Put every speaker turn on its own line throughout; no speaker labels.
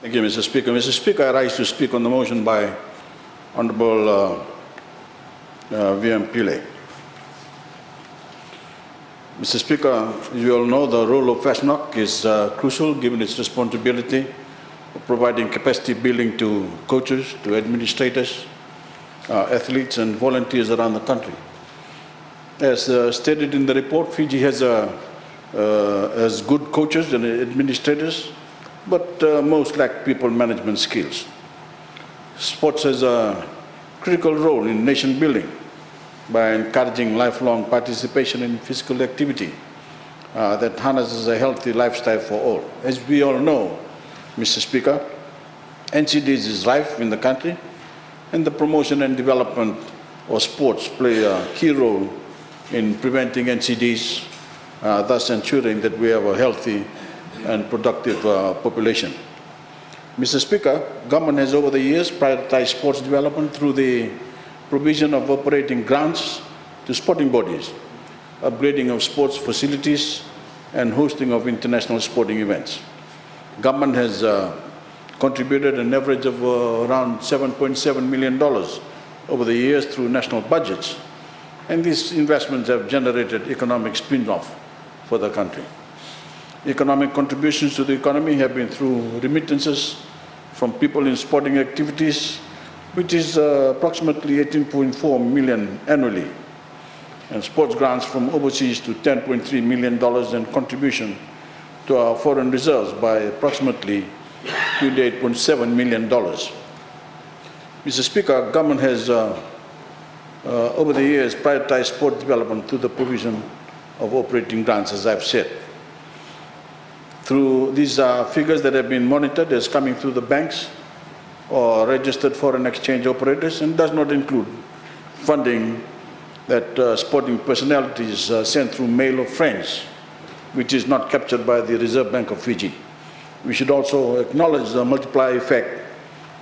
Thank you, Mr. Speaker. Mr. Speaker, I rise to speak on the motion by Honourable VM Pillay. Mr. Speaker, as you all know, the role of FASANOC is crucial given its responsibility of providing capacity building to coaches, to administrators, athletes and volunteers around the country. As stated in the report, Fiji has good coaches and administrators, but most lack people management skills. Sports has a critical role in nation building by encouraging lifelong participation in physical activity that harnesses a healthy lifestyle for all. As we all know, Mr. Speaker, NCDs is rife in the country, and the promotion and development of sports play a key role in preventing NCDs, thus ensuring that we have a healthy and productive population. Mr. Speaker, government has over the years prioritized sports development through the provision of operating grants to sporting bodies, upgrading of sports facilities, and hosting of international sporting events. Government has contributed an average of around $7.7 million over the years through national budgets, and these investments have generated economic spin-off for the country. Economic contributions to the economy have been through remittances from people in sporting activities, which is approximately 18.4 million annually, and sports grants from overseas to $10.3 million, and contribution to our foreign reserves by approximately $28.7 million. Mr. Speaker, government has over the years prioritized sport development through the provision of operating grants, as I've said. Through these figures that have been monitored as coming through the banks or registered foreign exchange operators, and does not include funding that sporting personalities sent through mail of friends, which is not captured by the Reserve Bank of Fiji. We should also acknowledge the multiplier effect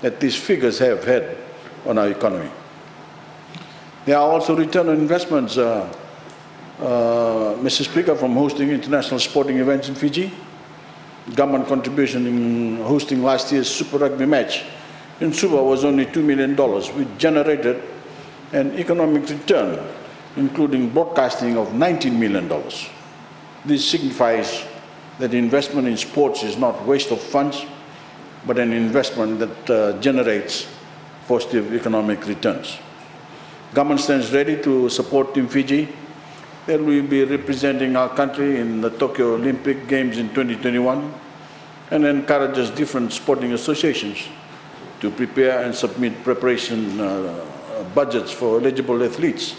that these figures have had on our economy. There are also return on investments, Mr. Speaker, from hosting international sporting events in Fiji. Government contribution in hosting last year's Super Rugby match in Suva was only $2 million, which generated an economic return, including broadcasting of $19 million. This signifies that investment in sports is not waste of funds, but an investment that generates positive economic returns. Government stands ready to support Team Fiji. They will be representing our country in the Tokyo Olympic Games in 2021, and encourages different sporting associations to prepare and submit preparation budgets for eligible athletes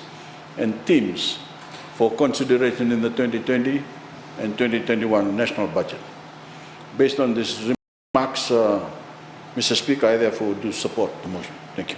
and teams for consideration in the 2020 and 2021 national budget. Based on these remarks, Mr. Speaker, I therefore do support the motion. Thank you.